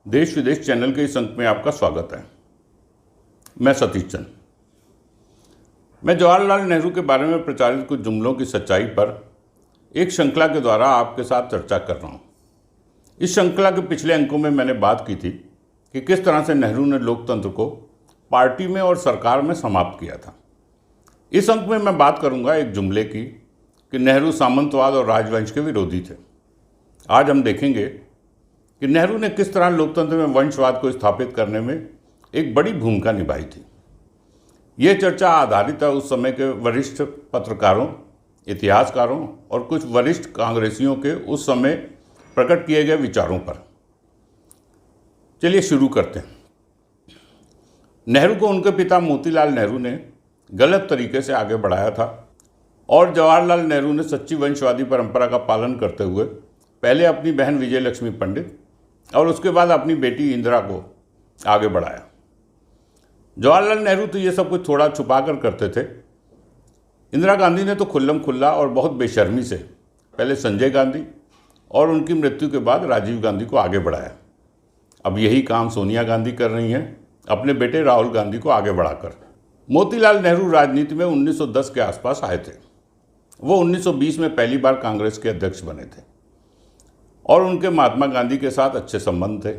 देश विदेश चैनल के इस अंक में आपका स्वागत है। मैं सतीश चंद। मैं जवाहरलाल नेहरू के बारे में प्रचारित कुछ जुमलों की सच्चाई पर एक श्रृंखला के द्वारा आपके साथ चर्चा कर रहा हूँ। इस श्रृंखला के पिछले अंकों में मैंने बात की थी कि किस तरह से नेहरू ने लोकतंत्र को पार्टी में और सरकार में समाप्त किया था। इस अंक में मैं बात करूँगा एक जुमले की कि नेहरू सामंतवाद और राजवंश के विरोधी थे। आज हम देखेंगे कि नेहरू ने किस तरह लोकतंत्र में वंशवाद को स्थापित करने में एक बड़ी भूमिका निभाई थी। ये चर्चा आधारित है उस समय के वरिष्ठ पत्रकारों, इतिहासकारों और कुछ वरिष्ठ कांग्रेसियों के उस समय प्रकट किए गए विचारों पर। चलिए शुरू करते हैं। नेहरू को उनके पिता मोतीलाल नेहरू ने गलत तरीके से आगे बढ़ाया था और जवाहरलाल नेहरू ने सच्ची वंशवादी परंपरा का पालन करते हुए पहले अपनी बहन विजय लक्ष्मी पंडित और उसके बाद अपनी बेटी इंदिरा को आगे बढ़ाया। जवाहरलाल नेहरू तो ये सब कुछ थोड़ा छुपा कर करते थे। इंदिरा गांधी ने तो खुल्लम खुल्ला और बहुत बेशर्मी से पहले संजय गांधी और उनकी मृत्यु के बाद राजीव गांधी को आगे बढ़ाया। अब यही काम सोनिया गांधी कर रही हैं अपने बेटे राहुल गांधी को आगे बढ़ाकर। मोतीलाल नेहरू राजनीति में 1910 के आसपास आए थे। वो 1920 में पहली बार कांग्रेस के अध्यक्ष बने थे और उनके महात्मा गांधी के साथ अच्छे संबंध थे।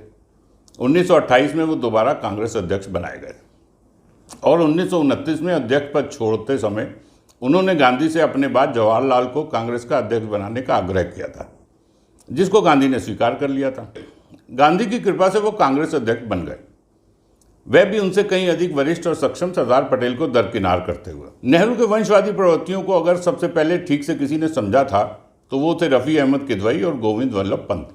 1928 में वो दोबारा कांग्रेस अध्यक्ष बनाए गए और 1929 में अध्यक्ष पद छोड़ते समय उन्होंने गांधी से अपने बाद जवाहरलाल को कांग्रेस का अध्यक्ष बनाने का आग्रह किया था, जिसको गांधी ने स्वीकार कर लिया था। गांधी की कृपा से वो कांग्रेस अध्यक्ष बन गए, वह भी उनसे कहीं अधिक वरिष्ठ और सक्षम सरदार पटेल को दरकिनार करते हुए। नेहरू के वंशवादी प्रवृत्तियों को अगर सबसे पहले ठीक से किसी ने समझा था तो वो थे रफ़ी अहमद किदवई और गोविंद वल्लभ पंत।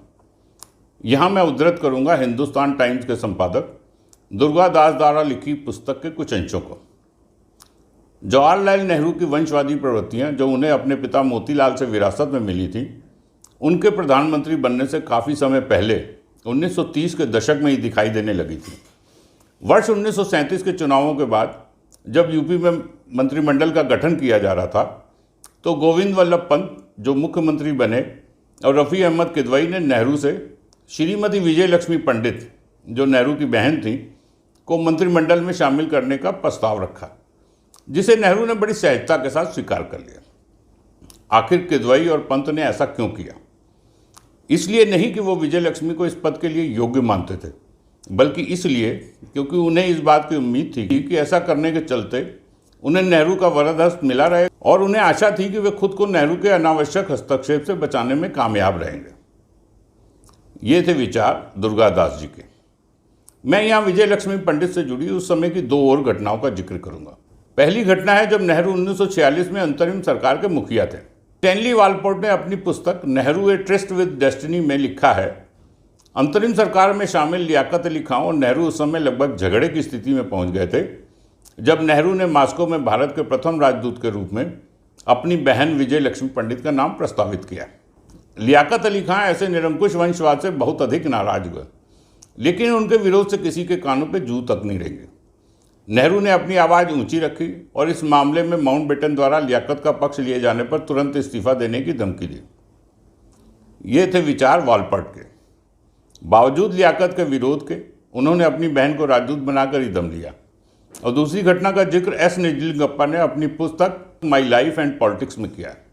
यहाँ मैं उद्धृत करूँगा हिंदुस्तान टाइम्स के संपादक दुर्गा दास द्वारा लिखी पुस्तक के कुछ अंशों को। जवाहरलाल नेहरू की वंशवादी प्रवृत्तियाँ जो उन्हें अपने पिता मोतीलाल से विरासत में मिली थी, उनके प्रधानमंत्री बनने से काफ़ी समय पहले 1930 के दशक में ही दिखाई देने लगी थी। वर्ष 1937 के चुनावों के बाद जब यूपी में मंत्रिमंडल का गठन किया जा रहा था तो गोविंद वल्लभ पंत जो मुख्यमंत्री बने और रफ़ी अहमद किदवई ने नेहरू से श्रीमती विजय लक्ष्मी पंडित जो नेहरू की बहन थी को मंत्रिमंडल में शामिल करने का प्रस्ताव रखा, जिसे नेहरू ने बड़ी सहजता के साथ स्वीकार कर लिया। आखिर किदवई और पंत ने ऐसा क्यों किया? इसलिए नहीं कि वो विजय लक्ष्मी को इस पद के लिए योग्य मानते थे, बल्कि इसलिए क्योंकि उन्हें इस बात की उम्मीद थी कि ऐसा करने के चलते उन्हें नेहरू का वरद हस्त मिला रहे और उन्हें आशा थी कि वे खुद को नेहरू के अनावश्यक हस्तक्षेप से बचाने में कामयाब रहेंगे। ये थे विचार दुर्गादास जी के। मैं यहाँ विजय लक्ष्मी पंडित से जुड़ी उस समय की दो और घटनाओं का जिक्र करूँगा। पहली घटना है जब नेहरू 1946 में अंतरिम सरकार के मुखिया थे। स्टैनली वालपोर्ट ने अपनी पुस्तक नेहरू ए ट्रिस्ट विद डेस्टिनी में लिखा है, अंतरिम सरकार में शामिल लियाकत अली खां और नेहरू उस समय लगभग झगड़े की स्थिति में पहुंच गए थे जब नेहरू ने मास्को में भारत के प्रथम राजदूत के रूप में अपनी बहन विजय लक्ष्मी पंडित का नाम प्रस्तावित किया। लियाकत अली खां ऐसे निरंकुश वंशवाद से बहुत अधिक नाराज हुए, लेकिन उनके विरोध से किसी के कानों पे जू तक नहीं रेंगे। नेहरू ने अपनी आवाज़ ऊंची रखी और इस मामले में माउंटबेटन द्वारा लियाकत का पक्ष लिए जाने पर तुरंत इस्तीफा देने की धमकी दी। ये थे विचार वालपोर्ट के। बावजूद लियाकत के विरोध के उन्होंने अपनी बहन को राजदूत बनाकर ही दम लिया। और दूसरी घटना का जिक्र एस निजलिंगप्पा ने अपनी पुस्तक माई लाइफ एंड पॉलिटिक्स में किया है।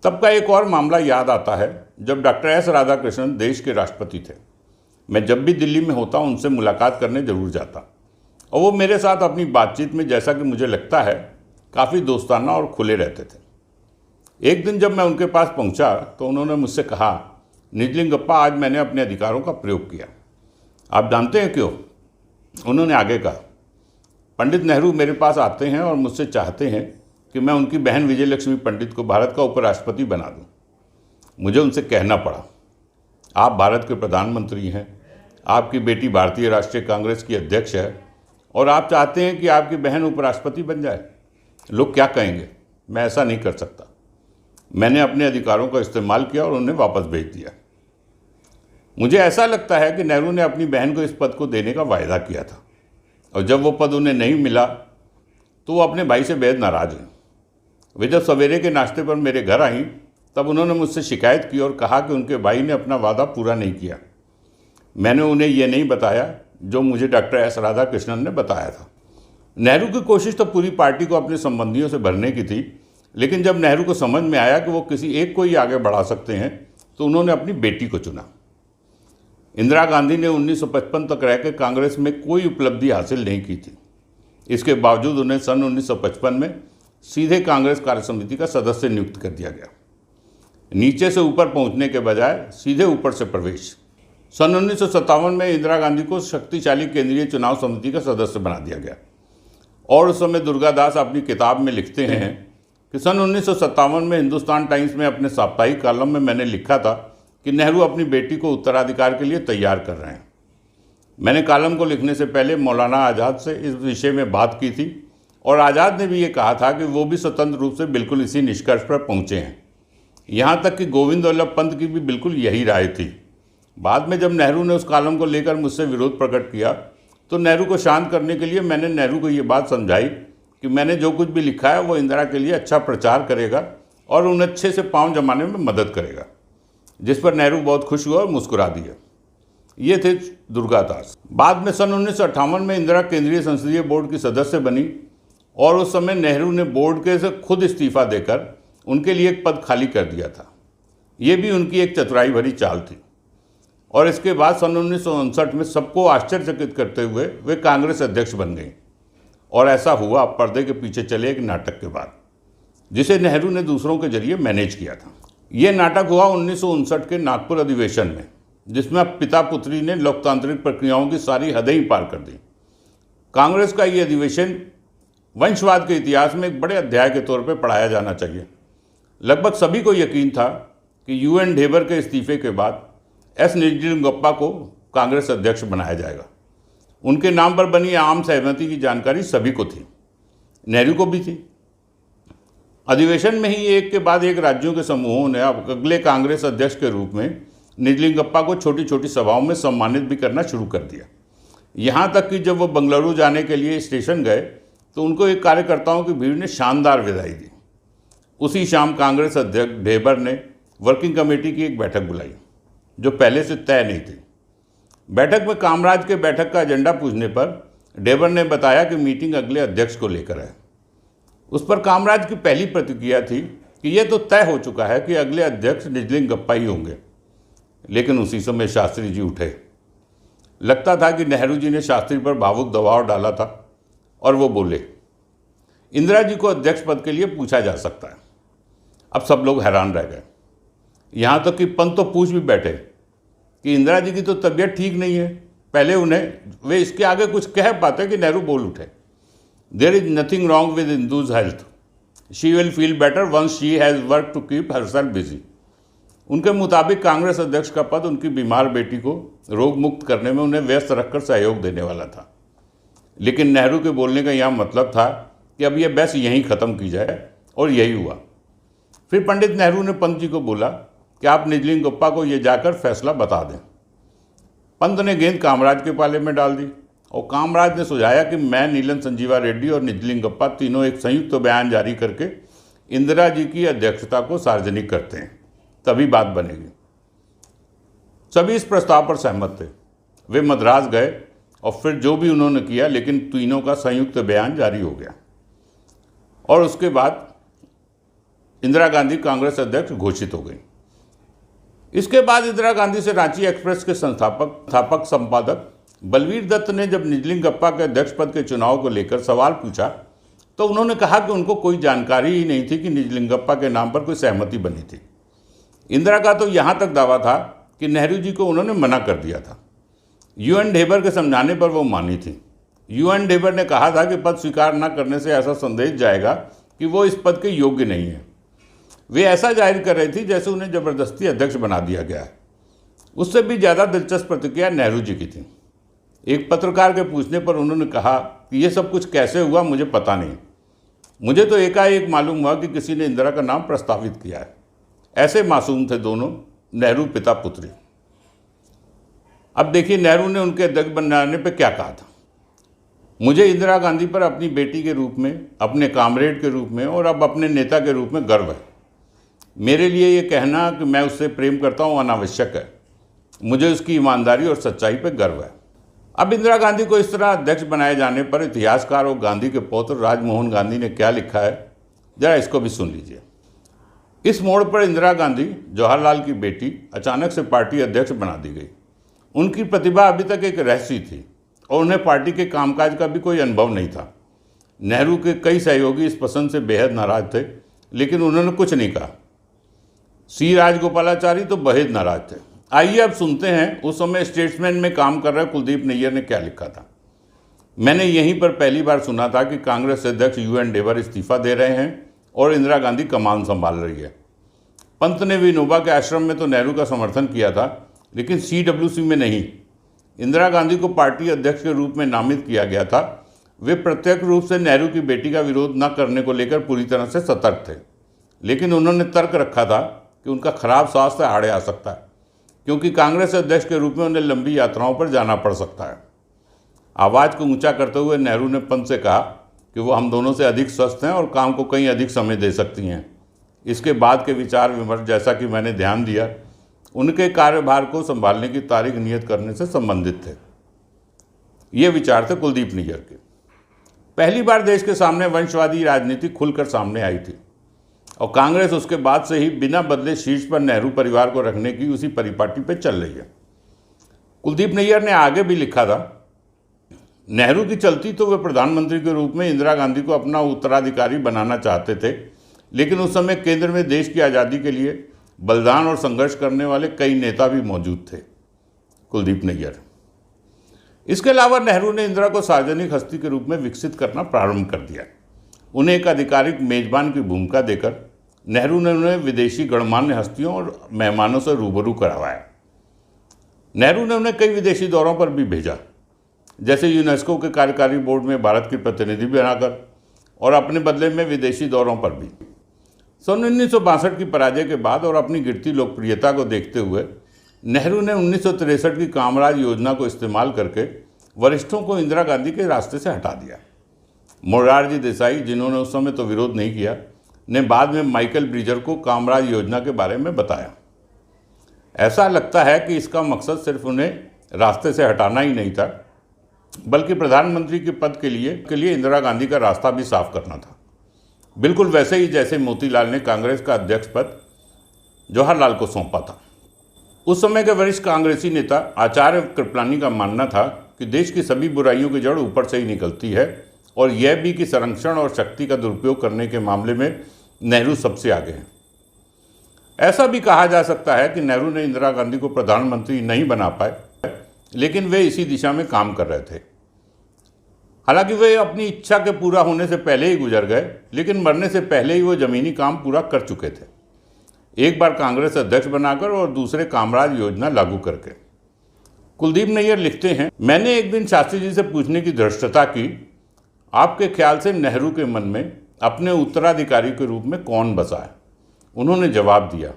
तब का एक और मामला याद आता है जब डॉक्टर एस राधाकृष्णन देश के राष्ट्रपति थे। मैं जब भी दिल्ली में होता उनसे मुलाकात करने जरूर जाता और वो मेरे साथ अपनी बातचीत में, जैसा कि मुझे लगता है, काफ़ी दोस्ताना और खुले रहते थे। एक दिन जब मैं उनके पास पहुंचा तो उन्होंने मुझसे कहा, निजलिंगप्पा, आज मैंने अपने अधिकारों का प्रयोग किया। आप जानते हैं क्यों? उन्होंने आगे कहा, पंडित नेहरू मेरे पास आते हैं और मुझसे चाहते हैं कि मैं उनकी बहन विजय लक्ष्मी पंडित को भारत का उपराष्ट्रपति बना दूं। मुझे उनसे कहना पड़ा, आप भारत के प्रधानमंत्री हैं, आपकी बेटी भारतीय राष्ट्रीय कांग्रेस की अध्यक्ष है और आप चाहते हैं कि आपकी बहन उपराष्ट्रपति बन जाए। लोग क्या कहेंगे? मैं ऐसा नहीं कर सकता। मैंने अपने अधिकारों का इस्तेमाल किया और उन्हें वापस भेज दिया। मुझे ऐसा लगता है कि नेहरू ने अपनी बहन को इस पद को देने का वायदा किया था और जब वो पद उन्हें नहीं मिला तो वो अपने भाई से बेहद नाराज हुए। वे जब सवेरे के नाश्ते पर मेरे घर आई तब उन्होंने मुझसे शिकायत की और कहा कि उनके भाई ने अपना वादा पूरा नहीं किया। मैंने उन्हें ये नहीं बताया जो मुझे डॉक्टर एस राधाकृष्णन ने बताया था। नेहरू की कोशिश तो पूरी पार्टी को अपने संबंधियों से भरने की थी, लेकिन जब नेहरू को समझ में आया कि वो किसी एक को ही आगे बढ़ा सकते हैं तो उन्होंने अपनी बेटी को चुना। इंदिरा गांधी ने 1955 तक रहकर कांग्रेस में कोई उपलब्धि हासिल नहीं की थी। इसके बावजूद उन्हें सन 1955 में सीधे कांग्रेस कार्यसमिति का सदस्य नियुक्त कर दिया गया, नीचे से ऊपर पहुंचने के बजाय सीधे ऊपर से प्रवेश। सन 1957 में इंदिरा गांधी को शक्तिशाली केंद्रीय चुनाव समिति का सदस्य बना दिया गया। और उस समय दुर्गादास अपनी किताब में लिखते हैं कि सन 1957 में हिंदुस्तान टाइम्स में अपने साप्ताहिक कॉलम में मैंने लिखा था कि नेहरू अपनी बेटी को उत्तराधिकार के लिए तैयार कर रहे हैं। मैंने कॉलम को लिखने से पहले मौलाना आज़ाद से इस विषय में बात की थी और आज़ाद ने भी ये कहा था कि वो भी स्वतंत्र रूप से बिल्कुल इसी निष्कर्ष पर पहुँचे हैं। यहाँ तक कि गोविंद वल्लभ पंत की भी बिल्कुल यही राय थी। बाद में जब नेहरू ने उस कॉलम को लेकर मुझसे विरोध प्रकट किया तो नेहरू को शांत करने के लिए मैंने नेहरू को ये बात समझाई कि मैंने जो कुछ भी लिखा है वो इंदिरा के लिए अच्छा प्रचार करेगा और उन्हें अच्छे से पाँव जमाने में मदद करेगा, जिस पर नेहरू बहुत खुश हुआ और मुस्कुरा दिया। ये थे दुर्गादास। बाद में सन 1958 में इंदिरा केंद्रीय संसदीय बोर्ड की सदस्य बनी और उस समय नेहरू ने बोर्ड के से खुद इस्तीफा देकर उनके लिए एक पद खाली कर दिया था। ये भी उनकी एक चतुराई भरी चाल थी। और इसके बाद सन 1959 में सबको आश्चर्यचकित करते हुए वे कांग्रेस अध्यक्ष बन गई। और ऐसा हुआ पर्दे के पीछे चले एक नाटक के बाद, जिसे नेहरू ने दूसरों के जरिए मैनेज किया था। ये नाटक हुआ 1959 के नागपुर अधिवेशन में, जिसमें पिता पुत्री ने लोकतांत्रिक प्रक्रियाओं की सारी हदें ही पार कर दी। कांग्रेस का ये अधिवेशन वंशवाद के इतिहास में एक बड़े अध्याय के तौर पर पढ़ाया जाना चाहिए। लगभग सभी को यकीन था कि UN ढेबर के इस्तीफे के बाद S निजलिंगप्पा को कांग्रेस अध्यक्ष बनाया जाएगा। उनके नाम पर बनी आम सहमति की जानकारी सभी को थी, नेहरू को भी थी। अधिवेशन में ही एक के बाद एक राज्यों के समूहों ने अब अगले कांग्रेस अध्यक्ष के रूप में निजलिंगप्पा को छोटी छोटी सभाओं में सम्मानित भी करना शुरू कर दिया। यहाँ तक कि जब वो बंगलुरु जाने के लिए स्टेशन गए तो उनको एक कार्यकर्ताओं की भीड़ ने शानदार विदाई दी। उसी शाम कांग्रेस अध्यक्ष ढेबर ने वर्किंग कमेटी की एक बैठक बुलाई जो पहले से तय नहीं थी। बैठक में कामराज के बैठक का एजेंडा पूछने पर ढेबर ने बताया कि मीटिंग अगले अध्यक्ष को लेकर है। उस पर कामराज की पहली प्रतिक्रिया थी कि यह तो तय हो चुका है कि अगले अध्यक्ष निजलिंगप्पा ही होंगे। लेकिन उसी समय शास्त्री जी उठे। लगता था कि नेहरू जी ने शास्त्री पर भावुक दबाव डाला था और वो बोले, इंदिरा जी को अध्यक्ष पद के लिए पूछा जा सकता है। अब सब लोग हैरान रह गए। यहाँ तक कि पंत तो पूछ भी बैठे कि इंदिरा जी की तो तबीयत ठीक नहीं है। पहले वे इसके आगे कुछ कह पाते कि नेहरू बोल उठे, there is nothing wrong with Indu's health, she will feel better once she has work to keep herself busy. उनके मुताबिक कांग्रेस अध्यक्ष का पद उनकी बीमार बेटी को रोग मुक्त करने में उन्हें व्यस्त रखकर सहयोग देने वाला था। लेकिन नेहरू के बोलने का यहाँ मतलब था कि अब यह बहस यहीं ख़त्म की जाए, और यही हुआ। फिर पंडित नेहरू ने पंत जी को बोला कि आप निजलिंगप्पा को ये जाकर फैसला बता दें। पंत ने गेंद कामराज के पाले में डाल दी और कामराज ने सुझाया कि मैं, नीलन संजीवा रेड्डी और निजलिंगप्पा तीनों एक संयुक्त बयान जारी करके इंदिरा जी की अध्यक्षता को सार्वजनिक करते हैं, तभी बात बनेगी। सभी इस प्रस्ताव पर सहमत थे। वे मद्रास गए और फिर जो भी उन्होंने किया, लेकिन तीनों का संयुक्त बयान जारी हो गया और उसके बाद इंदिरा गांधी कांग्रेस अध्यक्ष घोषित हो गई। इसके बाद इंदिरा गांधी से रांची एक्सप्रेस के संस्थापक संपादक बलवीर दत्त ने जब निजलिंगप्पा के अध्यक्ष पद के चुनाव को लेकर सवाल पूछा तो उन्होंने कहा कि उनको कोई जानकारी ही नहीं थी कि निजलिंगप्पा के नाम पर कोई सहमति बनी थी। इंदिरा का तो यहाँ तक दावा था कि नेहरू जी को उन्होंने मना कर दिया था। UN ढेबर के समझाने पर वो मानी थी। UN ढेबर ने कहा था कि पद स्वीकार न करने से ऐसा संदेश जाएगा कि वो इस पद के योग्य नहीं है। वे ऐसा जाहिर कर रही थी जैसे उन्हें ज़बरदस्ती अध्यक्ष बना दिया गया है। उससे भी ज़्यादा दिलचस्प प्रतिक्रिया नेहरू जी की थी। एक पत्रकार के पूछने पर उन्होंने कहा कि ये सब कुछ कैसे हुआ मुझे पता नहीं, मुझे तो एकाएक मालूम हुआ कि किसी ने इंदिरा का नाम प्रस्तावित किया है। ऐसे मासूम थे दोनों नेहरू पिता पुत्री। अब देखिए नेहरू ने उनके अध्यक्ष बनाने पर क्या कहा था। मुझे इंदिरा गांधी पर अपनी बेटी के रूप में, अपने कामरेड के रूप में और अब अपने नेता के रूप में गर्व है। मेरे लिए ये कहना कि मैं उससे प्रेम करता हूँ अनावश्यक है। मुझे उसकी ईमानदारी और सच्चाई पर गर्व है। अब इंदिरा गांधी को इस तरह अध्यक्ष बनाए जाने पर इतिहासकार और गांधी के पौत्र राजमोहन गांधी ने क्या लिखा है, जरा इसको भी सुन लीजिए। इस मोड़ पर इंदिरा गांधी, जवाहरलाल की बेटी, अचानक से पार्टी अध्यक्ष बना दी गई। उनकी प्रतिभा अभी तक एक रहस्य थी और उन्हें पार्टी के कामकाज का भी कोई अनुभव नहीं था। नेहरू के कई सहयोगी इस पसंद से बेहद नाराज थे, लेकिन उन्होंने कुछ नहीं कहा। सी राजगोपालाचारी तो बेहद नाराज थे। आइए अब सुनते हैं उस समय स्टेट्समैन में काम कर रहे कुलदीप नैय्यर ने क्या लिखा था। मैंने यहीं पर पहली बार सुना था कि कांग्रेस अध्यक्ष यूएन डेवर इस्तीफा दे रहे हैं और इंदिरा गांधी कमान संभाल रही है। पंत ने विनोबा के आश्रम में तो नेहरू का समर्थन किया था, लेकिन CWC में नहीं। इंदिरा गांधी को पार्टी अध्यक्ष के रूप में नामित किया गया था। वे प्रत्यक्ष रूप से नेहरू की बेटी का विरोध न करने को लेकर पूरी तरह से सतर्क थे, लेकिन उन्होंने तर्क रखा था कि उनका खराब स्वास्थ्य आड़े आ सकता है, क्योंकि कांग्रेस अध्यक्ष के रूप में उन्हें लंबी यात्राओं पर जाना पड़ सकता है। आवाज़ को ऊंचा करते हुए नेहरू ने पंत से कहा कि वो हम दोनों से अधिक स्वस्थ हैं और काम को कहीं अधिक समय दे सकती हैं। इसके बाद के विचार विमर्श, जैसा कि मैंने ध्यान दिया, उनके कार्यभार को संभालने की तारीख नियत करने से संबंधित थे। ये विचार थे कुलदीप नैय्यर के। पहली बार देश के सामने वंशवादी राजनीति खुलकर सामने आई थी और कांग्रेस उसके बाद से ही बिना बदले शीर्ष पर नेहरू परिवार को रखने की उसी परिपाटी पर चल रही है। कुलदीप नैय्यर ने आगे भी लिखा था, नेहरू की चलती तो वे प्रधानमंत्री के रूप में इंदिरा गांधी को अपना उत्तराधिकारी बनाना चाहते थे, लेकिन उस समय केंद्र में देश की आज़ादी के लिए बलिदान और संघर्ष करने वाले कई नेता भी मौजूद थे। कुलदीप नैय्यर। इसके अलावा नेहरू ने इंदिरा को सार्वजनिक हस्ती के रूप में विकसित करना प्रारंभ कर दिया। उन्हें एक आधिकारिक मेजबान की भूमिका देकर नेहरू ने उन्हें विदेशी गणमान्य हस्तियों और मेहमानों से रूबरू करवाया। नेहरू ने उन्हें कई विदेशी दौरों पर भी भेजा, जैसे यूनेस्को के कार्यकारी बोर्ड में भारत की प्रतिनिधि बनाकर, और अपने बदले में विदेशी दौरों पर भी। सन 1962 की पराजय के बाद और अपनी गिरती लोकप्रियता को देखते हुए नेहरू ने 1963 की कामराज योजना को इस्तेमाल करके वरिष्ठों को इंदिरा गांधी के रास्ते से हटा दिया। मोरारजी देसाई, जिन्होंने उस समय तो विरोध नहीं किया, ने बाद में माइकल ब्रिजर को कामराज योजना के बारे में बताया। ऐसा लगता है कि इसका मकसद सिर्फ उन्हें रास्ते से हटाना ही नहीं था, बल्कि प्रधानमंत्री के पद के लिए इंदिरा गांधी का रास्ता भी साफ करना था। बिल्कुल वैसे ही जैसे मोतीलाल ने कांग्रेस का अध्यक्ष पद जवाहरलाल को सौंपा था। उस समय के वरिष्ठ कांग्रेसी नेता आचार्य कृपलानी का मानना था कि देश की सभी बुराइयों की जड़ ऊपर से ही निकलती है, और यह भी कि संरक्षण और शक्ति का दुरुपयोग करने के मामले में नेहरू सबसे आगे हैं। ऐसा भी कहा जा सकता है कि नेहरू ने इंदिरा गांधी को प्रधानमंत्री नहीं बना पाए, लेकिन वे इसी दिशा में काम कर रहे थे। हालांकि वे अपनी इच्छा के पूरा होने से पहले ही गुजर गए, लेकिन मरने से पहले ही वो जमीनी काम पूरा कर चुके थे, एक बार कांग्रेस अध्यक्ष बनाकर और दूसरे कामराज योजना लागू करके। कुलदीप नैय्यर लिखते हैं, मैंने एक दिन शास्त्री जी से पूछने की धृष्टता की, आपके ख्याल से नेहरू के मन में अपने उत्तराधिकारी के रूप में कौन बसा है? उन्होंने जवाब दिया,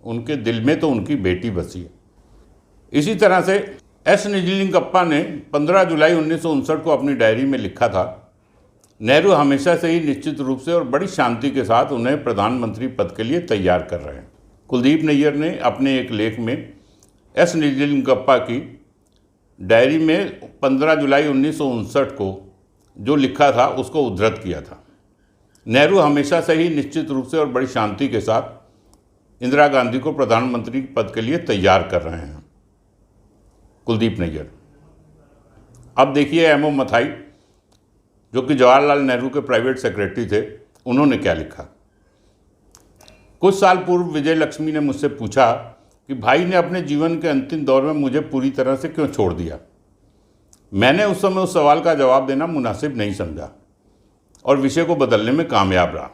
उनके दिल में तो उनकी बेटी बसी है। इसी तरह से एस निजलिंगप्पा ने 15 जुलाई 1959 को अपनी डायरी में लिखा था, नेहरू हमेशा से ही निश्चित रूप से और बड़ी शांति के साथ उन्हें प्रधानमंत्री पद के लिए तैयार कर रहे हैं। कुलदीप नैय्यर ने अपने एक लेख में एस निजलिंगप्पा की डायरी में 15 जुलाई 1959 को जो लिखा था उसको उद्धृत किया था। नेहरू हमेशा से ही निश्चित रूप से और बड़ी शांति के साथ इंदिरा गांधी को प्रधानमंत्री पद के लिए तैयार कर रहे हैं। कुलदीप नैय्यर। अब देखिए एमओ मथाई, जो कि जवाहरलाल नेहरू के प्राइवेट सेक्रेटरी थे, उन्होंने क्या लिखा। कुछ साल पूर्व विजय लक्ष्मी ने मुझसे पूछा कि भाई ने अपने जीवन के अंतिम दौर में मुझे पूरी तरह से क्यों छोड़ दिया। मैंने उस समय उस सवाल का जवाब देना मुनासिब नहीं समझा और विषय को बदलने में कामयाब रहा।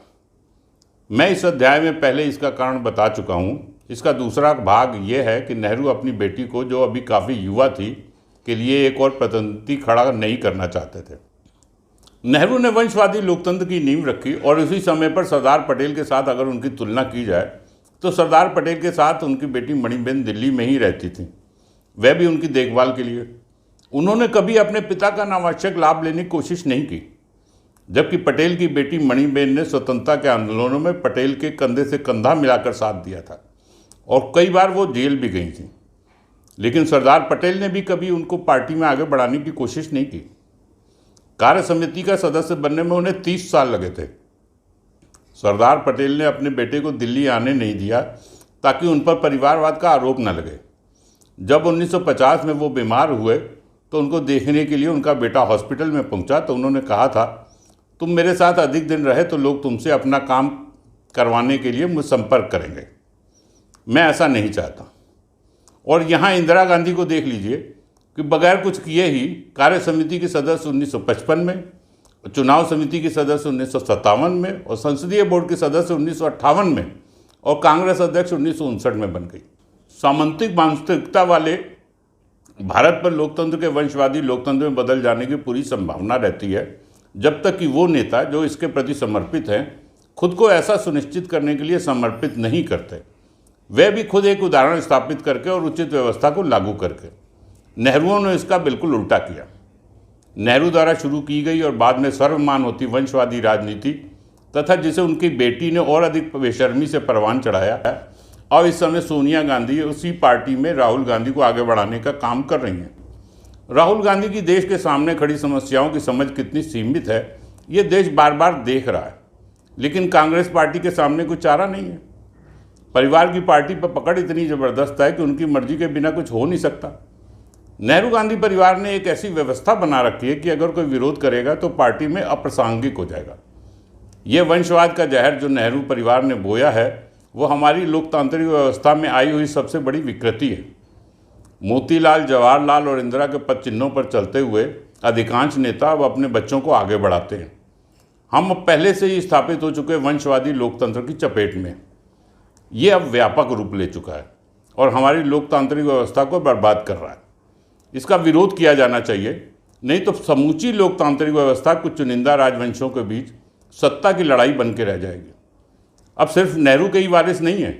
मैं इस अध्याय में पहले इसका कारण बता चुका हूँ। इसका दूसरा भाग यह है कि नेहरू अपनी बेटी को, जो अभी काफ़ी युवा थी, के लिए एक और प्रतिनिधि खड़ा नहीं करना चाहते थे। नेहरू ने वंशवादी लोकतंत्र की नींव रखी और उसी समय पर सरदार पटेल के साथ अगर उनकी तुलना की जाए तो सरदार पटेल के साथ उनकी बेटी मणिबेन दिल्ली में ही रहती थी, वह भी उनकी देखभाल के लिए। उन्होंने कभी अपने पिता का अनावश्यक लाभ लेने की कोशिश नहीं की, जबकि पटेल की बेटी मणिबेन ने स्वतंत्रता के आंदोलनों में पटेल के कंधे से कंधा मिलाकर साथ दिया था और कई बार वो जेल भी गई थी। लेकिन सरदार पटेल ने भी कभी उनको पार्टी में आगे बढ़ाने की कोशिश नहीं की। कार्य समिति का सदस्य बनने में उन्हें 30 साल लगे थे। सरदार पटेल ने अपने बेटे को दिल्ली आने नहीं दिया ताकि उन पर परिवारवाद का आरोप न लगे। जब 1950 में वो बीमार हुए तो उनको देखने के लिए उनका बेटा हॉस्पिटल में पहुंचा तो उन्होंने कहा था, तुम मेरे साथ अधिक दिन रहे तो लोग तुमसे अपना काम करवाने के लिए मुझ संपर्क करेंगे। मैं ऐसा नहीं चाहता। और यहाँ इंदिरा गांधी को देख लीजिए कि बगैर कुछ किए ही कार्य समिति के सदस्य 1955 में, चुनाव समिति के सदस्य 1957 में और संसदीय बोर्ड के सदस्य 1958 में और कांग्रेस अध्यक्ष 1959 में बन गई। सामंतिक मानसिकता वाले भारत पर लोकतंत्र के वंशवादी लोकतंत्र में बदल जाने की पूरी संभावना रहती है जब तक कि वो नेता जो इसके प्रति समर्पित हैं खुद को ऐसा सुनिश्चित करने के लिए समर्पित नहीं करते। वे भी खुद एक उदाहरण स्थापित करके और उचित व्यवस्था को लागू करके। नेहरूओं ने इसका बिल्कुल उल्टा किया। नेहरू द्वारा शुरू की गई और बाद में सर्वमान होती वंशवादी राजनीति तथा जिसे उनकी बेटी ने और अधिक बेशर्मी से परवान चढ़ाया है, और इस समय सोनिया गांधी उसी पार्टी में राहुल गांधी को आगे बढ़ाने का काम कर रही हैं। राहुल गांधी की देश के सामने खड़ी समस्याओं की समझ कितनी सीमित है ये देश बार बार देख रहा है, लेकिन कांग्रेस पार्टी के सामने कुछ चारा नहीं है। परिवार की पार्टी पर पकड़ इतनी ज़बरदस्त है कि उनकी मर्जी के बिना कुछ हो नहीं सकता। नेहरू गांधी परिवार ने एक ऐसी व्यवस्था बना रखी है कि अगर कोई विरोध करेगा तो पार्टी में अप्रासंगिक हो जाएगा। ये वंशवाद का जहर जो नेहरू परिवार ने बोया है वो हमारी लोकतांत्रिक व्यवस्था में आई हुई सबसे बड़ी विकृति है। मोतीलाल, जवाहरलाल और इंदिरा के पद चिन्हों पर चलते हुए अधिकांश नेता अब अपने बच्चों को आगे बढ़ाते हैं। हम अब पहले से ही स्थापित हो चुके वंशवादी लोकतंत्र की चपेट में। ये अब व्यापक रूप ले चुका है और हमारी लोकतांत्रिक व्यवस्था को बर्बाद कर रहा है। इसका विरोध किया जाना चाहिए, नहीं तो समूची लोकतांत्रिक व्यवस्था कुछ चुनिंदा राजवंशों के बीच सत्ता की लड़ाई बन के रह जाएगी। अब सिर्फ नेहरू के ही वारिस नहीं है,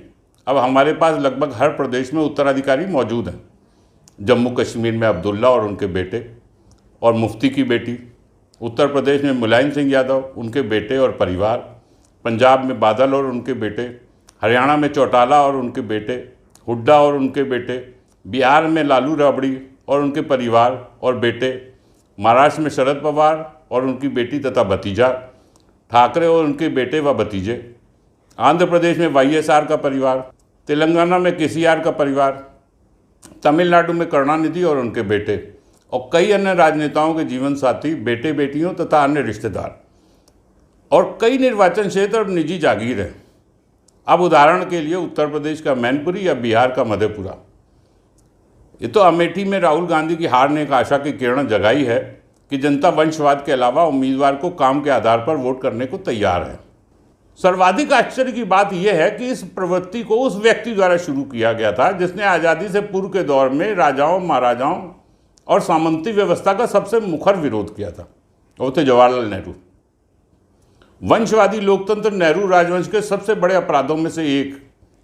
अब हमारे पास लगभग हर प्रदेश में उत्तराधिकारी मौजूद हैं। जम्मू कश्मीर में अब्दुल्ला और उनके बेटे और मुफ्ती की बेटी, उत्तर प्रदेश में मुलायम सिंह यादव, उनके बेटे और परिवार, पंजाब में बादल और उनके बेटे, हरियाणा में चौटाला और उनके बेटे, हुड्डा और उनके बेटे, बिहार में लालू राबड़ी और उनके परिवार और बेटे, महाराष्ट्र में शरद पवार और उनकी बेटी तथा भतीजा, ठाकरे और उनके बेटे व भतीजे, आंध्र प्रदेश में वाईएसआर का परिवार, तेलंगाना में केसीआर का परिवार, तमिलनाडु में करुणानिधि और उनके बेटे और कई अन्य राजनेताओं के जीवन साथी, बेटे बेटियों तथा अन्य रिश्तेदार और कई निर्वाचन क्षेत्र अब निजी जागीर है। अब उदाहरण के लिए उत्तर प्रदेश का मैनपुरी या बिहार का मधेपुरा। ये तो अमेठी में राहुल गांधी की हार ने एक आशा की किरण जगाई है कि जनता वंशवाद के अलावा उम्मीदवार को काम के आधार पर वोट करने को तैयार है। सर्वाधिक आश्चर्य की बात यह है कि इस प्रवृत्ति को उस व्यक्ति द्वारा शुरू किया गया था जिसने आज़ादी से पूर्व के दौर में राजाओं, महाराजाओं और सामंती व्यवस्था का सबसे मुखर विरोध किया था, वो थे जवाहरलाल नेहरू। वंशवादी लोकतंत्र नेहरू राजवंश के सबसे बड़े अपराधों में से एक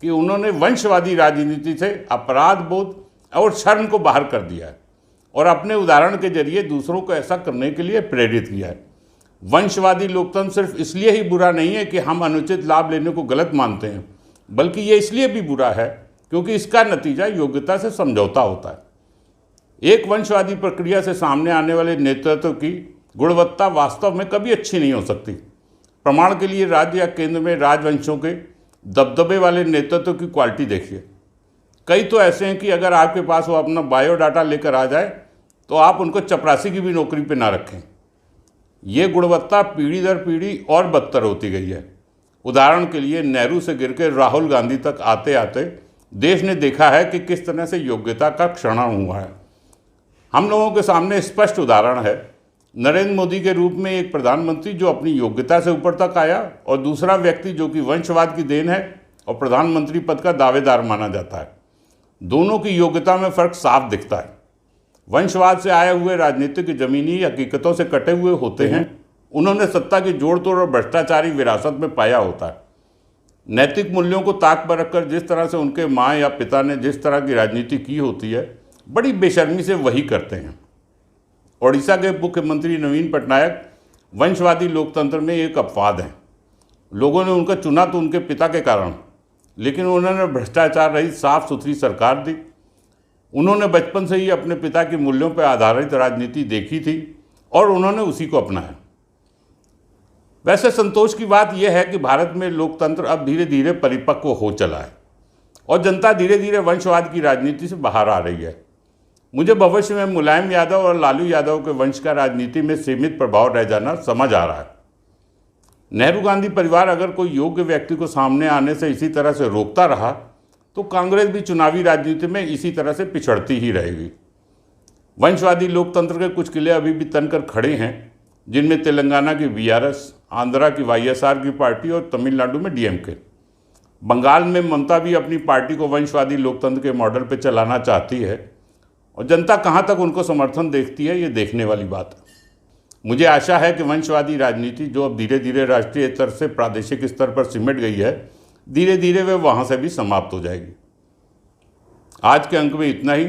कि उन्होंने वंशवादी राजनीति से अपराध बोध और शर्म को बाहर कर दिया है और अपने उदाहरण के जरिए दूसरों को ऐसा करने के लिए प्रेरित किया है। वंशवादी लोकतंत्र सिर्फ इसलिए ही बुरा नहीं है कि हम अनुचित लाभ लेने को गलत मानते हैं, बल्कि ये इसलिए भी बुरा है क्योंकि इसका नतीजा योग्यता से समझौता होता है। एक वंशवादी प्रक्रिया से सामने आने वाले नेतृत्व की गुणवत्ता वास्तव में कभी अच्छी नहीं हो सकती। प्रमाण के लिए राज्य या केंद्र में राजवंशों के दबदबे वाले नेतृत्व की क्वालिटी देखिए। कई तो ऐसे हैं कि अगर आपके पास वो अपना बायोडाटा लेकर आ जाए तो आप उनको चपरासी की भी नौकरी पे ना रखें। ये गुणवत्ता पीढ़ी दर पीढ़ी और बदतर होती गई है। उदाहरण के लिए नेहरू से गिर के राहुल गांधी तक आते आते देश ने देखा है कि किस तरह से योग्यता का क्षरण हुआ है। हम लोगों के सामने स्पष्ट उदाहरण है नरेंद्र मोदी के रूप में एक प्रधानमंत्री जो अपनी योग्यता से ऊपर तक आया और दूसरा व्यक्ति जो कि वंशवाद की देन है और प्रधानमंत्री पद का दावेदार माना जाता है। दोनों की योग्यता में फ़र्क साफ दिखता है। वंशवाद से आए हुए राजनीतिक जमीनी हकीकतों से कटे हुए होते हैं। उन्होंने सत्ता की जोड़ तोड़ और भ्रष्टाचारी विरासत में पाया होता है। नैतिक मूल्यों को ताक पर रखकर जिस तरह से उनके माँ या पिता ने जिस तरह की राजनीति की होती है, बड़ी बेशर्मी से वही करते हैं। ओडिशा के मुख्यमंत्री नवीन पटनायक वंशवादी लोकतंत्र में एक अपवाद हैं। लोगों ने उनका चुना तो उनके पिता के कारण, लेकिन उन्होंने भ्रष्टाचार रहित साफ सुथरी सरकार दी। उन्होंने बचपन से ही अपने पिता के मूल्यों पर आधारित राजनीति देखी थी और उन्होंने उसी को अपनाया। वैसे संतोष की बात यह है कि भारत में लोकतंत्र अब धीरे धीरे परिपक्व हो चला है और जनता धीरे धीरे वंशवाद की राजनीति से बाहर आ रही है। मुझे भविष्य में मुलायम यादव और लालू यादव के वंश का राजनीति में सीमित प्रभाव रह जाना समझ आ रहा है। नेहरू गांधी परिवार अगर कोई योग्य व्यक्ति को सामने आने से इसी तरह से रोकता रहा तो कांग्रेस भी चुनावी राजनीति में इसी तरह से पिछड़ती ही रहेगी। वंशवादी लोकतंत्र के कुछ किले अभी भी तनकर खड़े हैं, जिनमें तेलंगाना की वीआरएस, आंध्रा की वाईएसआर की पार्टी और तमिलनाडु में डीएमके। बंगाल में ममता भी अपनी पार्टी को वंशवादी लोकतंत्र के मॉडल पर चलाना चाहती है और जनता कहाँ तक उनको समर्थन देखती है, ये देखने वाली बात है। मुझे आशा है कि वंशवादी राजनीति जो अब धीरे धीरे राष्ट्रीय स्तर से प्रादेशिक स्तर पर सिमट गई है, धीरे धीरे वे वहाँ से भी समाप्त हो जाएगी। आज के अंक में इतना ही।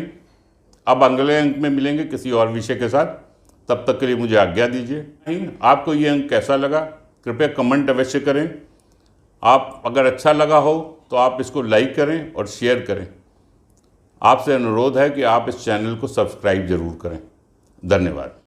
अब अगले अंक में मिलेंगे किसी और विषय के साथ। तब तक के लिए मुझे आज्ञा दीजिए। आपको ये अंक कैसा लगा कृपया कमेंट अवश्य करें। आप अगर अच्छा लगा हो तो आप इसको लाइक करें और शेयर करें। आपसे अनुरोध है कि आप इस चैनल को सब्सक्राइब जरूर करें। धन्यवाद।